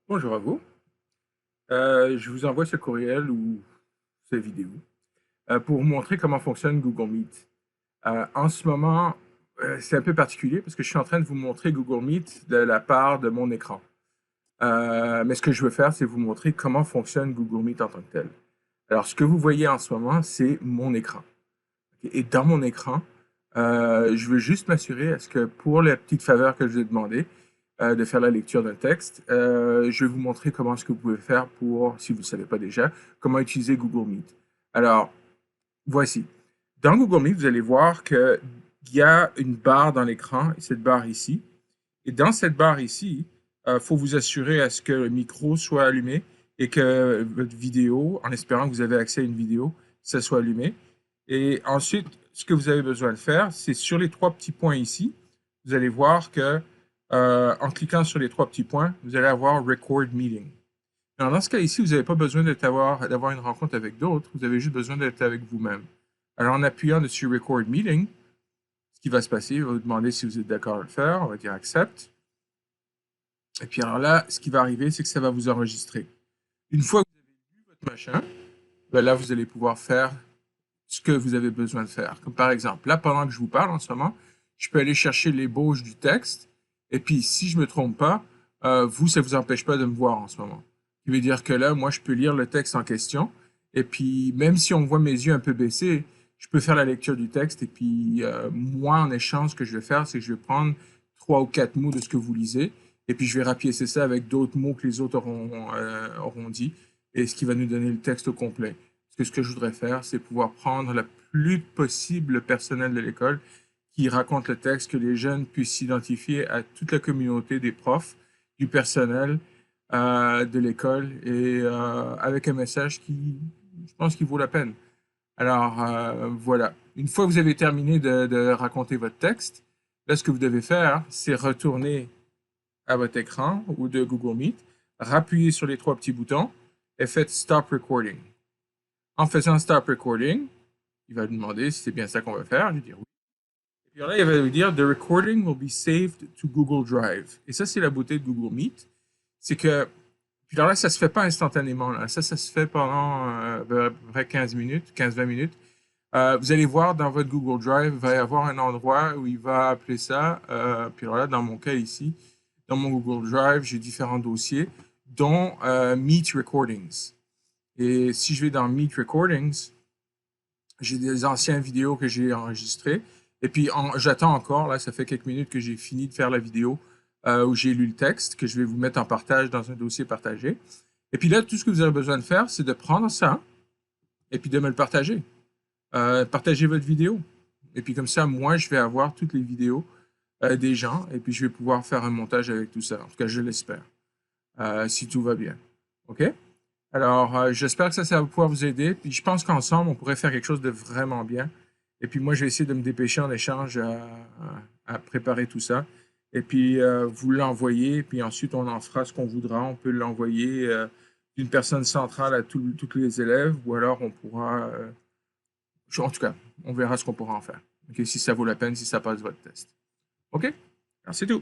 Bonjour à vous. Je vous envoie ce courriel ou cette vidéo pour vous montrer comment fonctionne Google Meet. En ce moment, c'est un peu particulier parce que je suis en train de vous montrer Google Meet de la part de mon écran. Mais ce que je veux faire, c'est vous montrer comment fonctionne Google Meet en tant que tel. Alors, ce que vous voyez en ce moment, c'est mon écran. Et dans mon écran, je veux juste m'assurer à ce que pour la petite faveur que je vous ai demandé, de faire la lecture d'un texte, je vais vous montrer comment est-ce que vous pouvez faire pour, si vous ne le savez pas déjà, comment utiliser Google Meet. Alors, voici. Dans Google Meet, vous allez voir qu'il y a une barre dans l'écran, et cette barre ici. Et dans cette barre ici, il faut vous assurer à ce que le micro soit allumé et que votre vidéo, en espérant que vous avez accès à une vidéo, ça soit allumé. Et ensuite, ce que vous avez besoin de faire, c'est sur les trois petits points ici, vous allez voir que en cliquant sur les trois petits points, vous allez avoir Record Meeting. Alors, dans ce cas ici, vous n'avez pas besoin d'avoir une rencontre avec d'autres, vous avez juste besoin d'être avec vous-même. Alors, en appuyant dessus Record Meeting, ce qui va se passer, il va vous demander si vous êtes d'accord à le faire, on va dire Accept. Et puis alors là, ce qui va arriver, c'est que ça va vous enregistrer. Une fois que vous avez lu votre machin, ben là, vous allez pouvoir faire ce que vous avez besoin de faire. Comme par exemple, là, pendant que je vous parle en ce moment, je peux aller chercher l'ébauche du texte. Et puis, si je ne me trompe pas, vous, ça ne vous empêche pas de me voir en ce moment. Ce qui veut dire que là, moi, je peux lire le texte en question. Et puis, même si on voit mes yeux un peu baissés, je peux faire la lecture du texte. Et puis, moi, en échange, ce que je vais faire, c'est que je vais prendre 3 ou 4 mots de ce que vous lisez. Et puis, je vais rapiécer ça avec d'autres mots que les autres auront dit. Et ce qui va nous donner le texte au complet. Parce que ce que je voudrais faire, c'est pouvoir prendre le plus possible le personnel de l'école qui raconte le texte, que les jeunes puissent s'identifier à toute la communauté des profs, du personnel de l'école et avec un message qui, je pense, qui vaut la peine. Alors, voilà. Une fois que vous avez terminé de raconter votre texte, là, ce que vous devez faire, c'est retourner à votre écran ou de Google Meet, rappuyez sur les trois petits boutons et faites Stop Recording. En faisant Stop Recording, il va nous demander si c'est bien ça qu'on va faire. Je vais dire oui. Et puis là, il va nous dire The recording will be saved to Google Drive. Et ça, c'est la beauté de Google Meet. C'est que, puis là, ça ne se fait pas instantanément. Là. Ça se fait pendant à peu près 15 minutes, 15-20 minutes. Vous allez voir dans votre Google Drive, il va y avoir un endroit où il va appeler ça. Puis alors là, dans mon cas ici, dans mon Google Drive, j'ai différents dossiers, dont Meet Recordings. Et si je vais dans Meet Recordings, j'ai des anciennes vidéos que j'ai enregistrées. Et puis, j'attends encore, là, ça fait quelques minutes que j'ai fini de faire la vidéo où j'ai lu le texte, que je vais vous mettre en partage dans un dossier partagé. Et puis là, tout ce que vous avez besoin de faire, c'est de prendre ça et puis de me le partager. Partagez votre vidéo. Et puis comme ça, moi, je vais avoir toutes les vidéos des gens et puis je vais pouvoir faire un montage avec tout ça. En tout cas, je l'espère, si tout va bien. OK? Alors, j'espère que ça va pouvoir vous aider. Puis je pense qu'ensemble, on pourrait faire quelque chose de vraiment bien. Et puis moi, je vais essayer de me dépêcher en échange à préparer tout ça. Et puis, vous l'envoyez. Puis ensuite, on en fera ce qu'on voudra. On peut l'envoyer d'une personne centrale à tous les élèves. Ou alors, on pourra... en tout cas, on verra ce qu'on pourra en faire. OK, si ça vaut la peine, si ça passe votre test. OK? Alors, c'est tout.